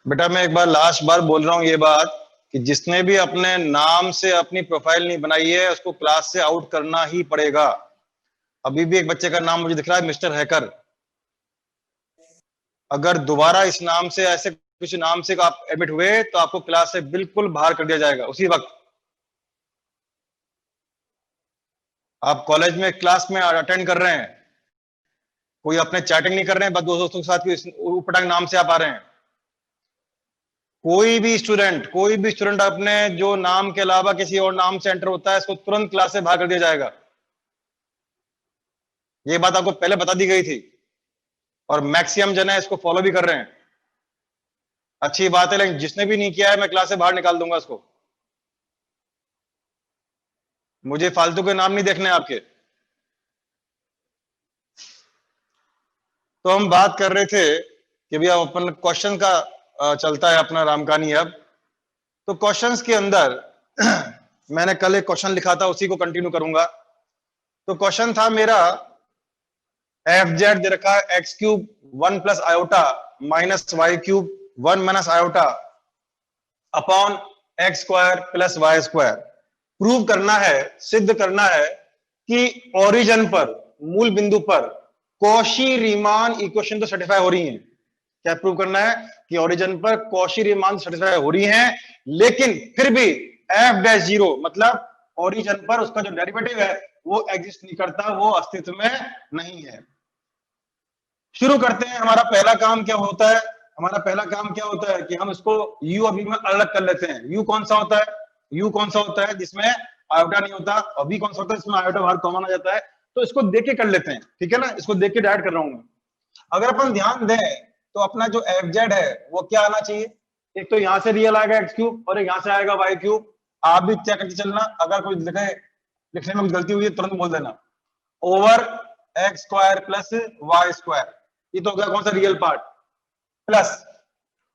बेटा मैं एक बार लास्ट बार बोल रहा हूँ ये बात कि जिसने भी अपने नाम से अपनी प्रोफाइल नहीं बनाई है उसको क्लास से आउट करना ही पड़ेगा। अभी भी एक बच्चे का नाम मुझे दिख रहा है मिस्टर हैकर। अगर दोबारा इस नाम से ऐसे कुछ नाम से आप एडमिट हुए तो आपको क्लास से बिल्कुल बाहर कर दिया जाएगा उसी वक्त। आप कॉलेज में क्लास में अटेंड कर रहे हैं, कोई अपने चैटिंग नहीं कर रहे हैं, बस दोस्तों के साथ ऊटपटांग नाम से आप आ रहे हैं। कोई भी स्टूडेंट अपने जो नाम के अलावा किसी और नाम से एंटर होता है इसको तुरंत क्लास से बाहर कर दिया जाएगा। ये बात आपको पहले बता दी गई थी और मैक्सिमम जन है इसको फॉलो भी कर रहे हैं। अच्छी बात है, लेकिन जिसने भी नहीं किया है मैं क्लास से बाहर निकाल दूंगा उसको। मुझे फालतू के नाम नहीं देखने आपके। तो हम बात कर रहे थे कि भैया अपन क्वेश्चन का चलता है अपना रामकानी। अब तो क्वेश्चंस के अंदर मैंने कल एक क्वेश्चन लिखा था उसी को कंटिन्यू करूंगा। तो क्वेश्चन था मेरा एफ जेड दे रखा है x cube 1 plus iota minus y cube 1 minus iota upon x square plus y square. Prove करना है, सिद्ध करना है कि ओरिजिन पर, मूल बिंदु पर कॉशी रीमान इक्वेशन तो सेटिस्फाई हो रही है। क्या प्रूव करना है कि ओरिजिन पर कॉशी रीमान सेटिस्फाई हो रही है, लेकिन फिर भी एफ डैश जीरो मतलब ओरिजिन पर उसका जो डेरिवेटिव है वो एग्जिस्ट नहीं करता, वो अस्तित्व में नहीं है। शुरू करते हैं। हमारा पहला काम क्या होता है? हमारा पहला काम क्या होता है कि हम इसको u अभी में अलग कर लेते हैं। u कौन सा होता है? u कौन सा होता है जिसमें आयोटा नहीं होता, और v कौन सा होता है जिसमें आयोटा बाहर कॉमन आ जाता है। तो इसको देख के कर लेते हैं, ठीक है ना? इसको देख के डायरेक्ट कर रहा हूं मैं। अगर अपन ध्यान दें तो अपना जो एफ जेड है वो क्या आना चाहिए? एक तो यहां से रियल आएगा एक्स क्यूब और एक यहां से आएगा वाई क्यूब। आप भी चेक करके चलना, अगर कोई लिखने में कुछ गलती हुई है तुरंत बोल देना। Over x square plus y square, ये तो हो गया कौन सा रियल पार्ट, प्लस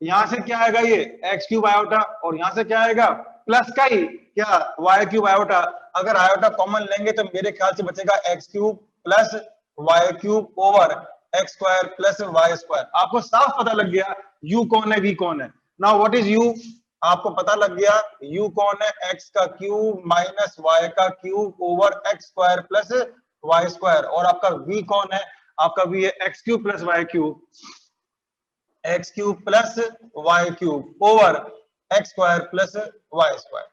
यहां से क्या आएगा ये एक्स क्यूब आयोटा, और यहां से क्या आएगा प्लस का ही क्या वाई क्यूब आयोटा। अगर आयोटा कॉमन लेंगे तो मेरे ख्याल से बचेगा x cube plus y cube over x square plus y square. आपको साफ पता लग गया u कौन है, v कौन है। Now what is u? आपको पता लग गया u कौन है, x का क्यूब माइनस y का cube over x square plus y square. और आपका v कौन है? आपका v है x cube plus y cube, x cube plus y cube over x square plus y square.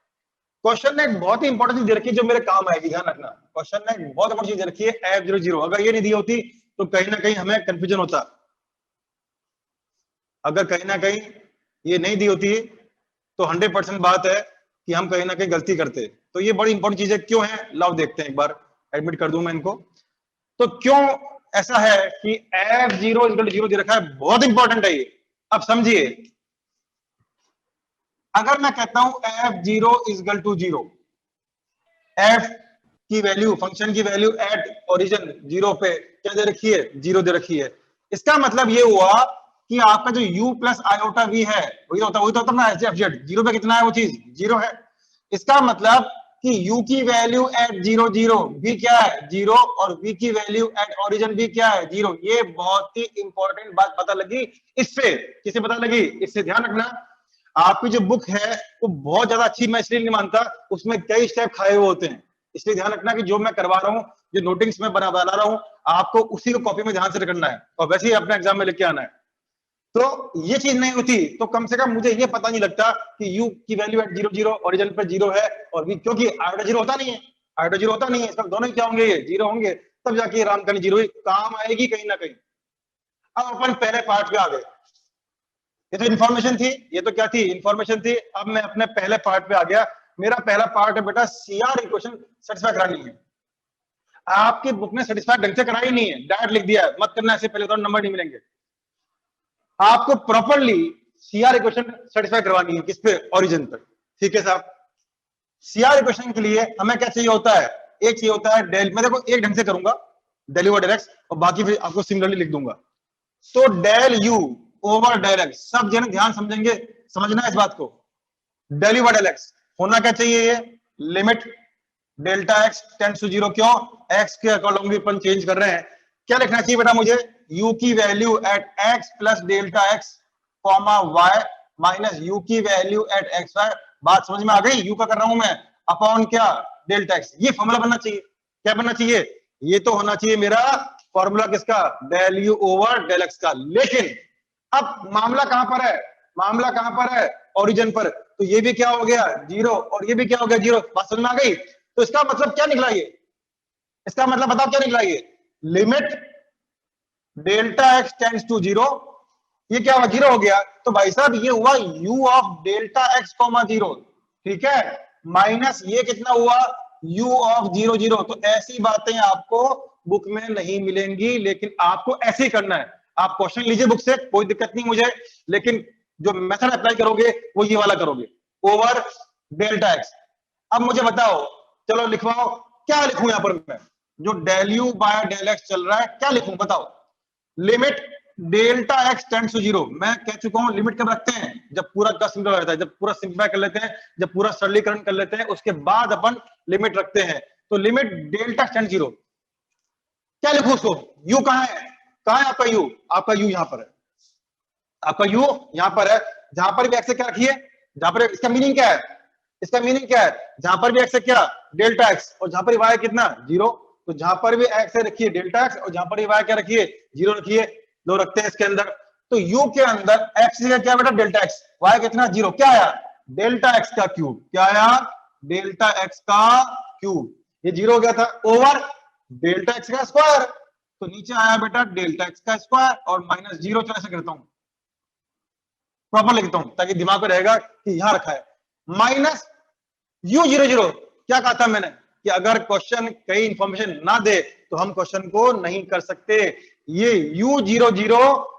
Question ने एक बहुत ही इंपॉर्टेंट चीज दे रखी है जो मेरे काम आएगी, ध्यान रखना। क्वेश्चन ने एक बहुत इंपॉर्टेंट चीज दे रखी है एफ 00। अगर ये नहीं दी होती तो कहीं ना कहीं हमें कंफ्यूजन होता। अगर कहीं ना कहीं ये नहीं दी होती तो 100% बात है कि हम कहीं ना कहीं गलती करते। तो ये बड़ी इंपॉर्टेंट चीज है। क्यों है लाओ देखते हैं, एक बार एडमिट कर दूं मैं इनको। तो क्यों ऐसा है कि f0 0 दे रखा है, बहुत इंपॉर्टेंट है ये। अब समझिए, अगर मैं कहता हूं f0 0, f की वैल्यू, फंक्शन की वैल्यू एट ओरिजिन 0 पे क्या दे रखी है? 0 दे रखी है। इसका मतलब ये हुआ कि आपका जो u प्लस आयोटा v है वही तो होता ना एफ जेड। 0 पे कितना है वो चीज? 0 है। इसका मतलब कि u की वैल्यू एट 0 0, v क्या है? 0, और v की वैल्यू एट ओरिजिन v क्या है? 0। ये बहुत ही इंपॉर्टेंट बात पता लगी इससे। किसे पता लगी? इससे। ध्यान रखना, आपकी जो बुक है वो बहुत ज्यादा अच्छी मैं इसलिए नहीं मानता, उसमें कई स्टेप खाए हुए होते हैं। इसलिए ध्यान रखना कि जो मैं करवा रहा हूँ, जो नोटिंग्स में बना रहा हूँ, आपको उसी को कॉपी में ध्यान से करना है और वैसे ही अपने एग्जाम में लिख के आना है। तो ये चीज नहीं होती तो कम से कम मुझे ये पता नहीं लगता कि u की वैल्यू एट 0 0 ओरिजिन पर 0 है, और v क्योंकि आयोटा 0 होता नहीं है, आयोटा 0 होता नहीं है। इसका दोनों ही क्या होंगे? ये 0 होंगे, तब जाके रामकानी 0 काम आएगी कहीं ना कहीं। अब अपन पहले पार्ट पे आ गए। ये तो इन्फॉर्मेशन थी, ये तो क्या थी? इन्फॉर्मेशन थी। अब मैं अपने पहले पार्ट पे आ गया। मेरा पहला पार्ट है बेटा सीआर इक्वेशन सेटिस्फाई करानी है। आपकी बुक ने सेटिस्फाई ढंग से कराई नहीं है, डायरेक्ट लिख दिया है, मत करना ऐसे, पहले तो नंबर नहीं मिलेंगे। आपको प्रॉपरली सीआर इक्वेशन सेटिस्फाई करवानी है किस पे? ओरिजिन पर। ठीक है साहब। सीआर इक्वेशन के लिए हमें क्या चाहिए होता है? एक चाहिए होता है डेल। मैं देखो एक ढंग से करूंगा, डेल यू डेल एक्स, और बाकी फिर आपको सिमिलरली लिख दूंगा। तो del you over del x, सब जन ध्यान समझेंगे, समझना इस बात को। डेल यू डेल एक्स होना क्या चाहिए? ये limit delta x tends to 0। क्यों? एक्स के अकॉर्डिंग भी अपन चेंज कर रहे हैं। क्या लिखना चाहिए बेटा मुझे? u की value at x plus delta x comma y minus u की वैल्यू एट एक्स वाई। बात समझ में आ गई? यू का कर रहा हूं मैं अपॉन क्या, डेल्टा एक्स। ये फॉर्मूला बनना चाहिए। क्या बनना चाहिए? ये तो होना चाहिए मेरा फॉर्मूला किसका, del you over del x का। लेकिन अब मामला कहां पर है, मामला कहां पर है, ओरिजिन पर। तो ये भी क्या हो गया, जीरो, और ये भी क्या हो गया, जीरो। बात समझ में आ गई? तो इसका मतलब क्या निकला ये, इसका मतलब बताओ क्या निकला ये, limit delta x tends to zero, ये क्या हुआ, जीरो हो गया। तो भाई साहब ये हुआ u of delta x comma zero, ठीक है, माइनस ये कितना हुआ, u ऑफ जीरो जीरो। तो ऐसी बातें आपको बुक में नहीं मिलेंगी, लेकिन आपको ऐसे ही करना है। आप क्वेश्चन लीजिए बुक से, कोई दिक्कत नहीं मुझे, लेकिन जो मेथड अप्लाई करोगे वो ये वाला करोगे, ओवर डेल्टा एक्स। अब मुझे बताओ, चलो लिखवाओ, क्या लिखूं यहां पर मैं, जो del u by del x चल रहा है, क्या लिखूं बताओ। Limit delta x tends to zero, मैं कह चुका हूं लिमिट कब रखते हैं, जब पूरा का सिंपल रहता है, जब पूरा सिंपलीफाई कर लेते हैं, जब पूरा सरलीकरण कर लेते हैं, उसके बाद अपन लिमिट रखते हैं। तो लिमिट डेल्टा टेंड्स जीरो, क्या लिखूं उसको, यू कहां है, कहां है आपका यू, आपका यू यहां पर है, आपका यू यहां पर है। जहां पर भी एक्स है क्या रखिए, जहां पर, इसका मीनिंग क्या है, इसका मीनिंग क्या है, जहां पर भी एक्स है क्या, डेल्टा एक्स, और जहां पर वाई कितना, जीरो। तो जहां पर भी एक्स है रखिए डेल्टा एक्स, और जहां पर भी वाई क्या रखिए, जीरो रखिए। दो रखते हैं इसके अंदर। तो यू के अंदर एक्स का क्या बेटा, डेल्टा एक्स, वाई कितना, जीरो। क्या आया, डेल्टा एक्स का क्यूब। क्या आया, डेल्टा एक्स का क्यूब। ये जीरो हो गया था, ओवर डेल्टा एक्स का स्क्वायर। तो नीचे आया बेटा डेल्टा एक्स का स्क्वायर, और माइनस जीरो। चलो ऐसे करता हूं, प्रॉपर लिखता हूं ताकि दिमाग में रहेगा कि यहां रखा है, माइनस यू जीरो जीरो। क्या कहा था मैंने कि अगर क्वेश्चन कई इंफॉर्मेशन ना दे तो हम क्वेश्चन को नहीं कर सकते। ये यू जीरो जीरो,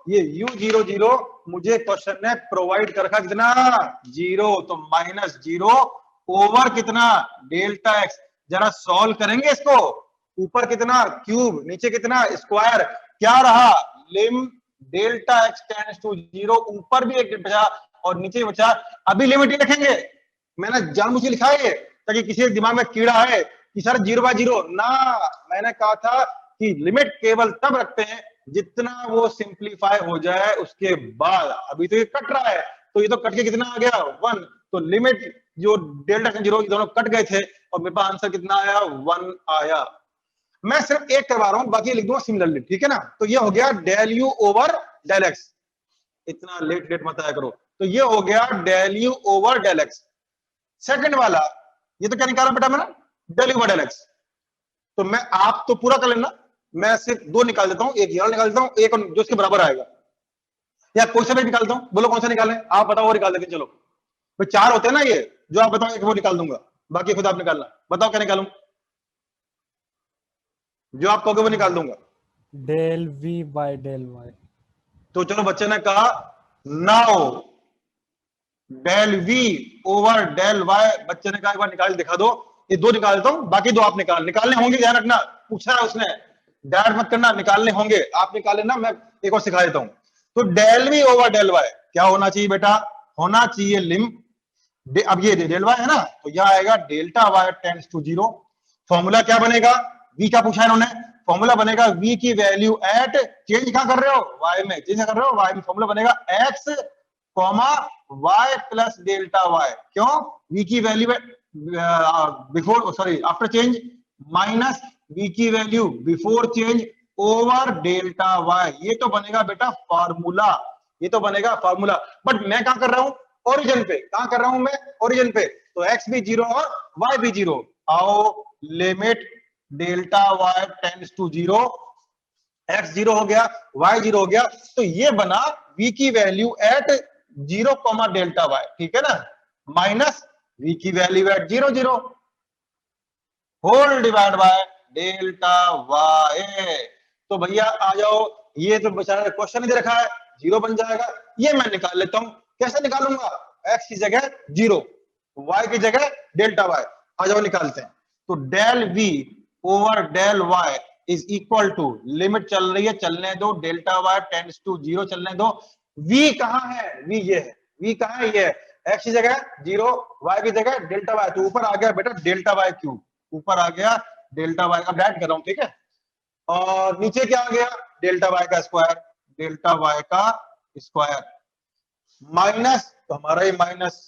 ये यू जीरो जीरो मुझे क्वेश्चन ने प्रोवाइड कर रखा कितना, जीरो। तो माइनस जीरो ओवर कितना, डेल्टा एक्स। जरा सॉल्व करेंगे इसको, ऊपर कितना क्यूब, नीचे कितना स्क्वायर। क्या रहा, lim delta x tends to zero, ऊपर भी एक बचा और नीचे बचा। अभी लिमिट ही रखेंगे, मैंने जानबूझ के लिखा है ताकि किसी के दिमाग में कीड़ा है कि सर जीरो बाय जीरो ना। मैंने कहा था कि लिमिट केवल तब रखते हैं जितना वो सिंप्लीफाई हो जाए उसके बाद। अभी तो ये कट रहा है, तो ये तो कट के कितना आ गया, वन। तो लिमिट जो डेल्टा जीरो दोनों कट गए थे, और मेरे पास आंसर कितना आया, वन आया। मैं सिर्फ एक करवा रहा हूं, बाकी लिख दूंगा सिमिलरली, ठीक है ना। तो ये हो गया del you over del x. इतना लेट लेट मत आया करो। तो ये हो गया del you over del x. Second वाला, ये तो क्या निकाला बेटा मैंने, del you over del x. तो मैं, आप तो पूरा कर लेना, मैं सिर्फ दो निकाल देता हूं, एक ये निकाल देता हूं, एक जो इसके बराबर आएगा, या कोई सा भी निकालता हूं। बोलो कौन सा निकालें, आप बताओ, वो निकाल देते हैं। चलो भाई, चार होते हैं ना ये, जो आप बताओ एक वो निकाल दूंगा, बाकी खुद आप निकालना। बताओ क्या निकालूं, जो आप कहोगे वो निकाल दूंगा। Del v by del y. तो चलो बच्चे ने कहा now del we over del y, बच्चे ने कहा एक बार निकाल दिखा दो। ये दो निकाल देता हूं, बाकी दो आप निकालने होंगे, ध्यान रखना, पूछा है उसने, डायरेक्ट मत करना, निकालने होंगे, आप निकाल लेना, मैं एक और सिखा देता हूं। तो del we over del y क्या होना चाहिए बेटा, होना चाहिए लिम, अब ये डेल वाई है ना, तो यह आएगा delta y tends to zero. Formula क्या बनेगा, वी क्या पूछा है इन्होंने, फॉर्मूला बनेगा वी की वैल्यू एट, चेंज कहां कर रहे हो, वाई में, चेंज कर रहे हो वाई में, फॉर्मूला बनेगा X comma Y plus delta Y. क्यों, वी की value before, sorry after change, minus V की value before change over delta Y. ये तो बनेगा बेटा फॉर्मूला, ये तो बनेगा फॉर्मूला। बट मैं क्या कर रहा हूं, ओरिजिन पे, कहां कर रहा हूं मैं, ओरिजिन पे। तो एक्स भी जीरो और वाई भी जीरो। आओ, limit delta y tends to zero, x zero हो गया, वाई जीरो हो गया, तो ये बना v की value at zero comma delta y, ठीक है ना, माइनस v की value at zero zero whole divide by delta y. तो भैया आ जाओ, ये तो बेचारा क्वेश्चन ही दे रखा है, जीरो बन जाएगा। ये मैं निकाल लेता हूं, कैसे निकालूंगा, एक्स की जगह जीरो, वाई की जगह डेल्टा वाई। आ जाओ निकालते हैं। तो del we over del y is equal to, limit चल रही है, चलने दो, delta y tends to zero चलने दो। v कहां है, v ये है, v कहां है, ये है, x की जगह जीरो, y की जगह डेल्टा वाई। तो ऊपर आ गया बेटा डेल्टा वाई क्यूब, ऊपर आ गया डेल्टा वाई, अब डायरेक्ट कर रहा हूं, ठीक है। और नीचे क्या आ गया, डेल्टा वाई का स्क्वायर, डेल्टा वाई का स्क्वायर। माइनस, तो हमारा ये minus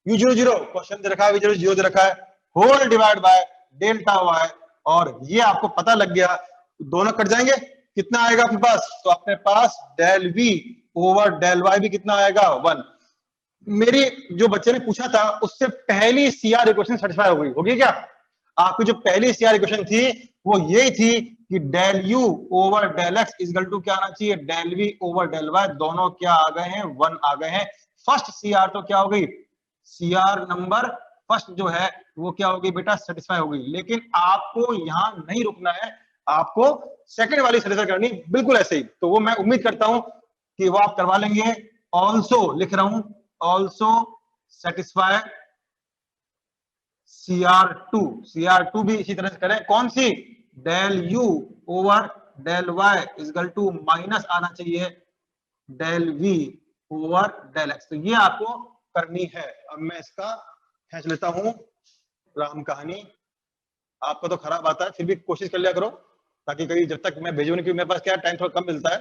U zero zero, question दे रखा है, जीरो जीरो दे रखा है, whole divide by delta Y, और ये आपको पता लग गया, दोनों कट जाएंगे, कितना आएगा आपके पास, तो अपने पास del we over del Y भी कितना आएगा, 1। मेरी जो बच्चे ने पूछा था उससे पहली सीआर इक्वेशन सेटिस्फाई हो गई होगी क्या? आपकी जो पहली सीआर इक्वेशन थी वो यही थी कि del you over del x equal to क्या आना चाहिए, del we over del y, दोनों क्या आ गए हैं, 1 आ गए हैं। फर्स्ट सीआर तो क्या हो गई, सीआर नंबर फर्स्ट जो है वो क्या होगी बेटा, सेटिस्फाई हो गई। लेकिन आपको यहां नहीं रुकना है, आपको सेकंड वाली सेटिस्फाई करनी बिल्कुल ऐसे ही। तो वो मैं उम्मीद करता हूं कि वो आप करवा लेंगे। ऑल्सो लिख रहा हूं, ऑल्सो सेटिस्फाई CR2, CR2 भी इसी तरह से करें, कौन सी, del you over del Y equal to minus आना चाहिए del we over del x. तो ये आपको करनी है। अब मैं इसका खींच लेता हूं राम कहानी। आपका तो खराब आता है, फिर भी कोशिश कर लिया करो, ताकि कहीं जब तक मैं भेजूं नहीं, क्योंकि मेरे पास क्या टाइम थोड़ा कम मिलता है,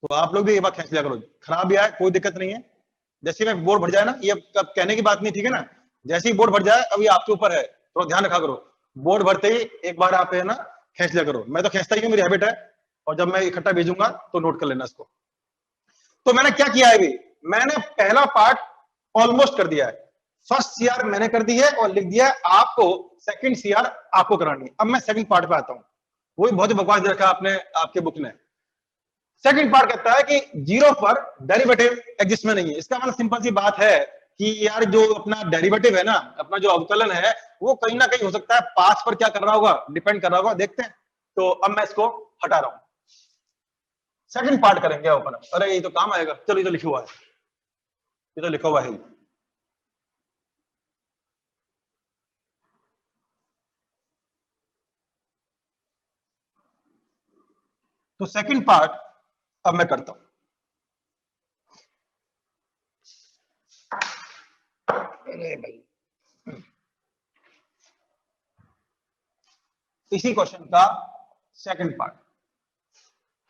तो आप लोग भी एक बार खींच लिया करो। खराब भी आए कोई दिक्कत नहीं है, जैसे मैं बोर्ड भर जाए ना, ये कब कहने की बात नहीं, ठीक है ना, जैसे ही बोर्ड भर जाए अभी आपके ऊपर है, थोड़ा ध्यान रखा करो। बोर्ड भरते ही एक बार आप है ना खींच लिया करो, मैं तो खींचता ही हूँ, मेरी हैबिट है, और जब मैं इकट्ठा भेजूंगा तो नोट कर लेना इसको। तो मैंने क्या किया है अभी, मैंने पहला पार्ट ऑलमोस्ट कर दिया है, फर्स्ट सीआर मैंने कर दी है और लिख दिया है, आपको सेकंड सीआर आपको करानी है। अब मैं सेकंड पार्ट पे आता हूं, वो भी बहुत ही बकवास दे रखा है आपने आपके बुक में। सेकंड पार्ट कहता है कि जीरो पर डेरिवेटिव एग्जिस्ट में नहीं है। इसका मतलब सिंपल सी बात है कि यार जो अपना डेरिवेटिव है ना, अपना जो अवकलन है, वो कहीं ना कहीं हो सकता है पास पर क्या कर रहा होगा, डिपेंड कर रहा होगा, देखते हैं। तो अब मैं इसको हटा रहा हूं, सेकंड पार्ट करेंगे अपन। अरे ये तो काम आएगा, चलो ये तो लिखा हुआ है, ये तो लिखा हुआ है। तो सेकंड पार्ट अब मैं करता हूं। अरे भाई, इसी क्वेश्चन का सेकंड पार्ट,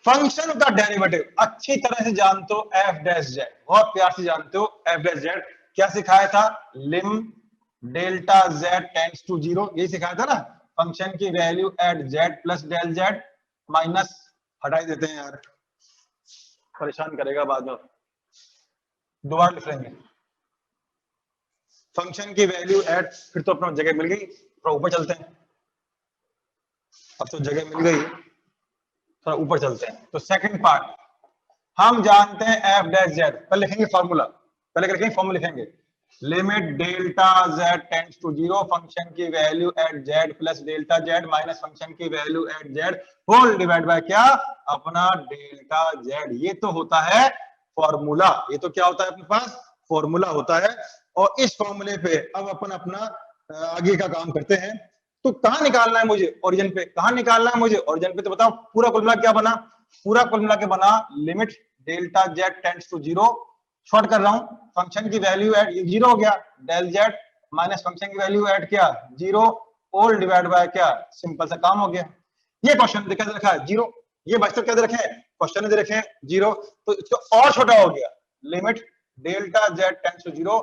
फंक्शन का डेरिवेटिव अच्छी तरह से जानते हो एफ डैश जेड, बहुत प्यार से जानते हो एफ डैश जेड। क्या सिखाया था, lim delta Z tends to zero, यही सिखाया था ना। फंक्शन की value at Z plus del Z, minus हटाई देते हैं यार, परेशान करेगा बाद में, दोबारा लिख लेंगे। फंक्शन की वैल्यू एट, फिर तो अपना जगह मिल गई, थोड़ा ऊपर चलते हैं, अब तो जगह मिल गई, थोड़ा ऊपर चलते हैं। तो सेकंड पार्ट, हम जानते हैं एफ डैश जेड, पहले लिखेंगे फॉर्मूला, पहले क्या लिखेंगे, फॉर्मूला लिखेंगे, limit delta Z tends to zero, function की value at Z plus delta Z minus function की value at Z whole divide by क्या, अपना डेल्टा जेड। ये तो होता है फॉर्मूला, ये तो क्या होता है अपने पास, फॉर्मूला होता है। और इस फॉर्मूले पे अब अपन अपना आगे का काम करते हैं। तो कहां निकालना है मुझे, ओरिजिन पे, कहां निकालना है मुझे, ओरिजिन पे। तो बताओ पूरा कुल मिला क्या बना, पूरा कुल मिला के बना limit delta Z tends to zero, short कर रहा हूं, फंक्शन की वैल्यू एट जीरो हो गया, डेल जेड माइनस फंक्शन की वैल्यू एट क्या, जीरो, ऑल डिवाइड बाय क्या, सिंपल सा काम हो गया। ये क्वेश्चन क्या दे रखा है, जीरो, ये बच्चे क्या दे रखे हैं, क्वेश्चन दे रखे हैं जीरो, तो इसको और छोटा हो गया, limit delta Z tends to zero,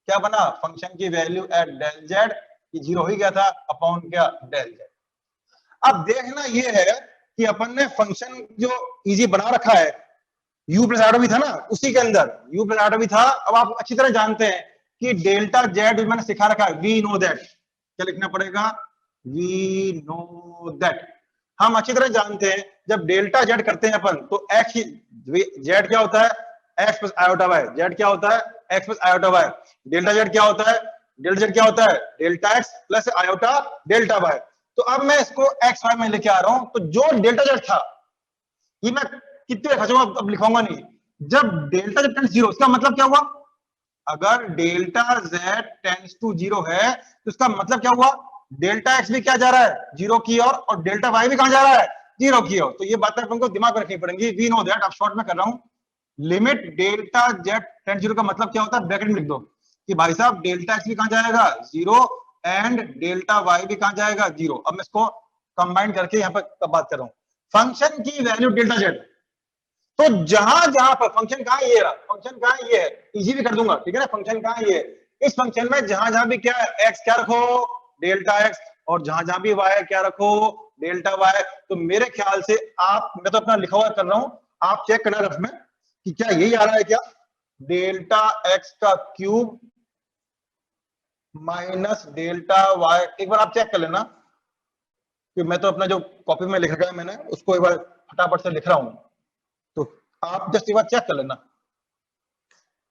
क्या बना, फंक्शन की वैल्यू एट डेल जेड, ये जीरो ही गया था, अपॉन क्या, डेल जेड। अब देखना ये है कि अपन ने फंक्शन जो इजी बना रखा है, यू प्लस आर भी था ना, उसी के अंदर यू प्लस आर भी था। अब आप अच्छी तरह जानते हैं कि डेल्टा जेड मैंने सिखा रखा है, वी नो दैट, क्या लिखना पड़ेगा, वी नो दैट। हम अच्छी तरह जानते हैं जब डेल्टा जेड करते हैं अपन, तो एक्स जेड क्या होता है, x plus iota y, z क्या होता है, x plus iota y. Delta z क्या होता है, डेल्टा जेड क्या होता है, delta x plus iota delta y. तो अब मैं इसको एक्स वाई में लेके आ रहा हूं, तो जो डेल्टा जेड था, ये मैं कितने खर्चूंगा, अब लिखूंगा नहीं, जब डेल्टा जेड टेंड्स जीरो, इसका मतलब क्या हुआ, अगर delta Z tends to zero है तो इसका मतलब क्या हुआ, डेल्टा एक्स भी क्या जा रहा है, जीरो की ओर, और डेल्टा वाई भी कहां जा रहा है, जीरो की ओर। तो ये बातें अपन को दिमाग में रखनी पड़ेंगी, वी नो दैट। अब शॉर्ट में कर रहा हूं, limit delta Z tends zero का मतलब क्या होता है, ब्रैकेट में लिख दो कि भाई साहब डेल्टा एक्स भी कहां जाएगा, जीरो, एंड डेल्टा वाई भी कहां जाएगा, जीरो। अब मैं इसको कंबाइन करके यहां पर बात कर रहा हूं, फंक्शन की वैल्यू डेल्टा जेड, तो जहां जहां पर फंक्शन कहां ये रहा, फंक्शन कहां ये है, इजी भी कर दूंगा, ठीक है ना, फंक्शन कहां ये है, इस फंक्शन में जहां जहां भी क्या है एक्स क्या रखो डेल्टा एक्स, और जहां जहां भी वाई क्या रखो डेल्टा वाई। तो मेरे ख्याल से आप, मैं तो अपना लिखा हुआ कर रहा हूं, आप चेक करना रफ में कि क्या यही आ रहा है क्या, डेल्टा एक्स का क्यूब माइनस डेल्टा वाई। एक बार आप चेक कर लेना कि मैं तो अपना जो कॉपी में लिख रखा है मैंने उसको एक बार फटाफट से लिख रहा हूं, तो आप जस्ट एक बार चेक कर लेना,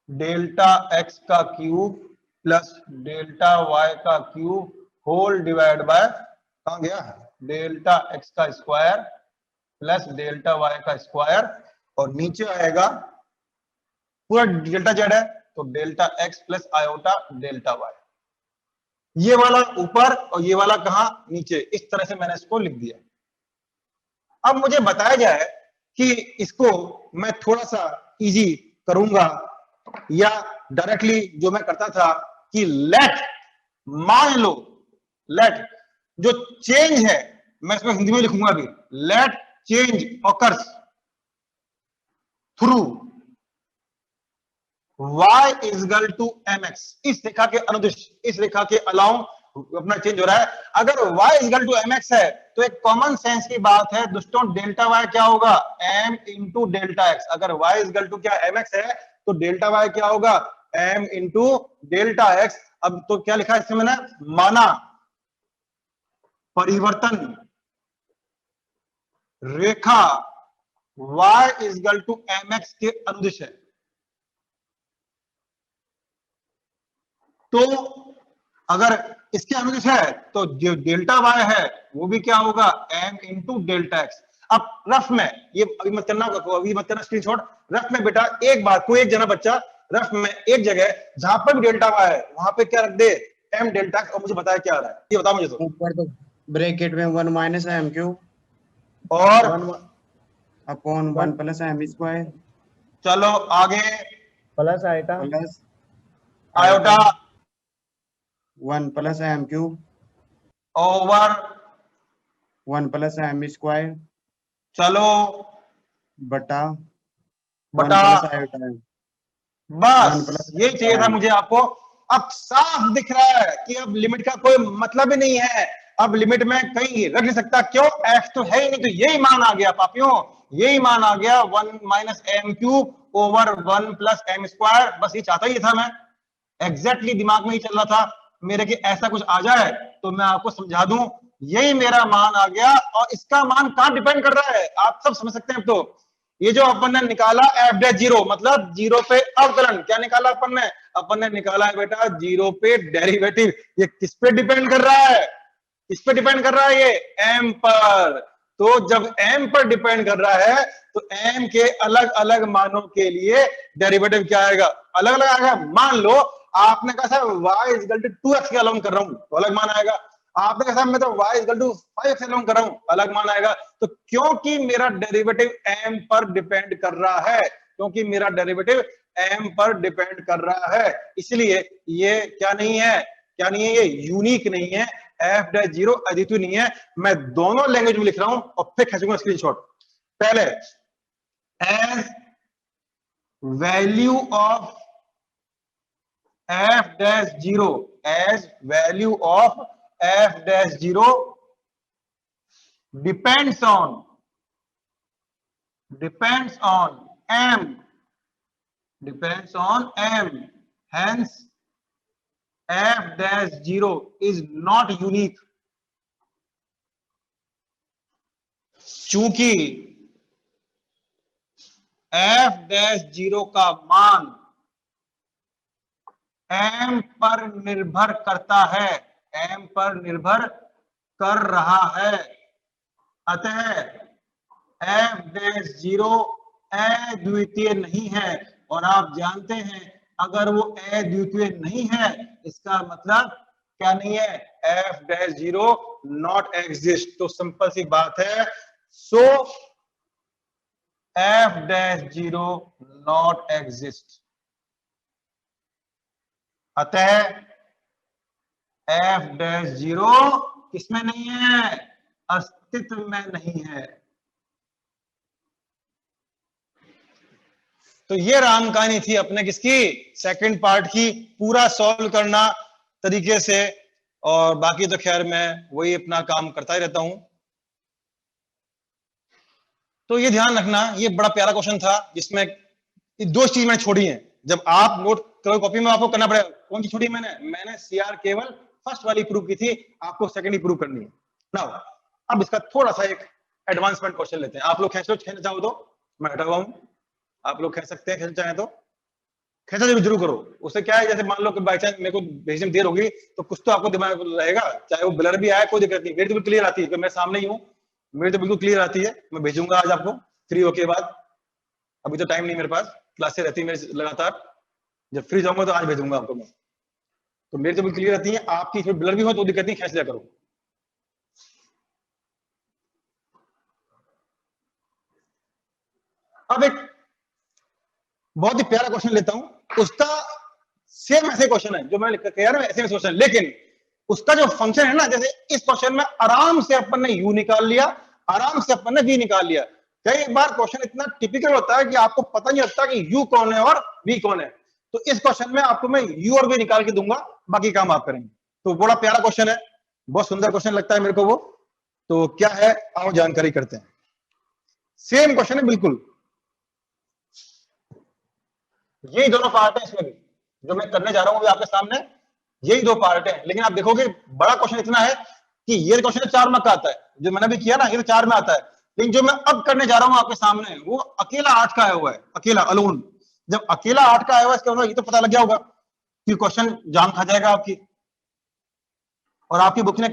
डेल्टा एक्स का क्यूब प्लस डेल्टा वाई का क्यूब होल डिवाइड बाय, कहां गया, डेल्टा एक्स का स्क्वायर प्लस डेल्टा वाई का स्क्वायर, और नीचे आएगा पूरा डेल्टा जेड है तो delta x plus iota delta Y, ये वाला ऊपर और ये वाला कहां नीचे, इस तरह से मैंने इसको लिख दिया। अब मुझे बताया जाए कि इसको मैं थोड़ा सा इजी करूंगा या डायरेक्टली जो मैं करता था कि लेट, मान लो लेट जो चेंज है, मैं इसमें हिंदी में लिखूंगा अभी, let change occurs through y is equal to mx, इस रेखा के अनुदिश, इस रेखा के अलाउ अपना चेंज हो रहा है। अगर y is equal to mx है तो एक कॉमन सेंस की बात है दोस्तों, डेल्टा y क्या होगा m इंटू डेल्टा x। अगर y इज इक्वल टू क्या mx है तो डेल्टा y क्या होगा m इंटू डेल्टा x। अब तो क्या लिखा है इसमें मैंने, माना परिवर्तन रेखा y is equal to mx के अनुदिश है, तो अगर इसके अनुदिश है तो जो डेल्टा वाई है वो भी क्या होगा m इंटू डेल्टा एक्स। अब रफ में ये अभी मत करना स्क्रीनशॉट, रफ में बेटा एक बार कोई एक जना बच्चा रफ में एक जगह जहां पर भी डेल्टा वाई है वहां पे क्या रख दे m डेल्टा एक्स, और मुझे बताया क्या आ रहा है, ये बताओ मुझे। तो ऊपर तो ब्रैकेट में 1 माइनस एम क्यूब और 1 अपॉन 1 प्लस एम स्क्वायर चलो आगे plus iota plus iota 1 plus m cube over 1 plus m square चलो बटा 1 बटा, प्लस आयोटा 1 बस प्लस ये चाहिए था मुझे आपको। अब साफ दिख रहा है कि अब लिमिट का कोई मतलब ही नहीं है, अब लिमिट में कहीं रख नहीं सकता, क्यों, एक्स तो है ही नहीं, तो यही मान आ गया पापियों, यही मान आ गया 1 minus m cube over 1 plus m square. बस ये चाहता ही था मैं, एग्जैक्टली दिमाग में ही चल रहा था मेरे कि ऐसा कुछ आ जाए तो मैं आपको समझा दूं, यही मेरा मान आ गया। और इसका मान कहां डिपेंड कर रहा है आप सब समझ सकते हैं। अब तो ये जो अपन ने निकाला एफ डैश जीरो, मतलब जीरो पे अवकलन, क्या निकाला अपन ने निकाला है बेटा जीरो पे डेरिवेटिव। ये किस पे डिपेंड कर रहा है, किस पे डिपेंड कर रहा है, ये एम पर। तो जब एम पर डिपेंड कर रहा है तो एम के अलग अलग मानों के लिए डेरिवेटिव क्या आएगा, अलग अलग आएगा। मान लो आपने कहा sir y is equal to 2x के अलाउन कर रहा हूं तो अलग मान आएगा, आपने कहा मैं तो y is equal to 5x along कर रहा हूं अलग मान आएगा। तो क्योंकि मेरा डेरिवेटिव m पर डिपेंड कर रहा है, क्योंकि मेरा डेरिवेटिव m पर डिपेंड कर रहा है, इसलिए ये क्या नहीं है, क्या नहीं है, ये यूनिक नहीं है, एफ डैश जीरो अद्वितीय नहीं है। मैं दोनों लैंग्वेज में लिख रहा हूं और फिर खींचूंगा स्क्रीनशॉट। पहले as value of f dash 0, as value of f dash 0 depends on m, hence f dash 0 is not unique। चूंकि f dash 0 का मान m पर निर्भर करता है, m पर निर्भर कर रहा है, अतः f डैश 0 अद्वितीय नहीं है। और आप जानते हैं अगर वो अद्वितीय नहीं है इसका मतलब क्या नहीं है, f डैश 0 नॉट एग्जिस्ट। तो सिंपल सी बात है, सो f डैश 0 नॉट एग्जिस्ट, अतः f डैश 0 किसमें नहीं है, अस्तित्व में नहीं है। तो ये राम कहानी थी अपने किसकी, सेकंड पार्ट की, पूरा सॉल्व करना तरीके से। और बाकी तो खैर मैं वही अपना काम करता ही रहता हूं। तो ये ध्यान रखना, ये बड़ा प्यारा क्वेश्चन था जिसमें दो चीज मैंने छोड़ी हैं। जब आप नोट करो कॉपी में, आपको करना पड़ेगा। कौन सी छोड़ी मैंने सीआर केवल फर्स्ट वाली प्रूव की थी, आपको सेकंड ही प्रूव करनी है। नाउ अब इसका थोड़ा सा एक एडवांसमेंट क्वेश्चन लेते हैं। आप लोग खींचना चाहो तो मैं हटा हुआ हूं, आप लोग खींच सकते हैं, खींचना चाहें तो खींचा जरूर करो। उससे क्या है, जैसे मान लो कि बाई चांस मेरे को भेजने में देर होगी तो कुछ तो आपको दिमाग में रहेगा, चाहे वो ब्लर भी आए कोई दिक्कत नहीं। मेरी तो बिल्कुल क्लियर आती है कि मैं सामने ही हूँ, मेरी तो बिल्कुल क्लियर आती है। मैं भेजूंगा आज आपको फ्री होके बाद, अभी तो टाइम नहीं मेरे पास, क्लासेस रहती है मेरी लगातार। जब फ्री जाऊंगा तो आज भेजूंगा आपको मैं। तो मेरी तो बिल्कुल क्लियर आती है, आपकी फिर ब्लर भी हो तो दिक्कत नहीं, खींच लिया करो। अब एक बहुत ही प्यारा क्वेश्चन लेता हूं, उसका सेम ऐसे क्वेश्चन है जो मैंने कह रहा हूं, ऐसे क्वेश्चन, लेकिन उसका जो फंक्शन है ना, जैसे इस क्वेश्चन में आराम से अपन ने यू निकाल लिया, आराम से अपन ने वी निकाल लिया। कई बार क्वेश्चन इतना टिपिकल होता है कि आपको पता नहीं लगता कि यू कौन है और वी कौन है। तो इस क्वेश्चन में आपको मैं यू और वी निकाल के दूंगा, बाकी काम आप करेंगे। तो बड़ा प्यारा क्वेश्चन है, बहुत सुंदर क्वेश्चन लगता है मेरे को वो। तो क्या है, आओ जानकारी करते हैं। सेम क्वेश्चन है बिल्कुल, यही दोनों पार्ट है इसमें भी, जो मैं करने जा रहा हूं आपके सामने, यही दो पार्ट है। लेकिन आप देखोगे बड़ा क्वेश्चन इतना है कि ये क्वेश्चन 4 मार्क का आता है, जो मैंने भी किया ना, ये तो 4 में आता है। लेकिन जो मैं अब करने जा रहा हूं आपके सामने, वो अकेला 8 का आया हुआ है, अकेला अलोन। जब अकेला 8 का आया हुआ है, इसका मतलब ये तो पता लग गया होगा कि क्वेश्चन जान खा जाएगा आपकी। और आपकी बुक ने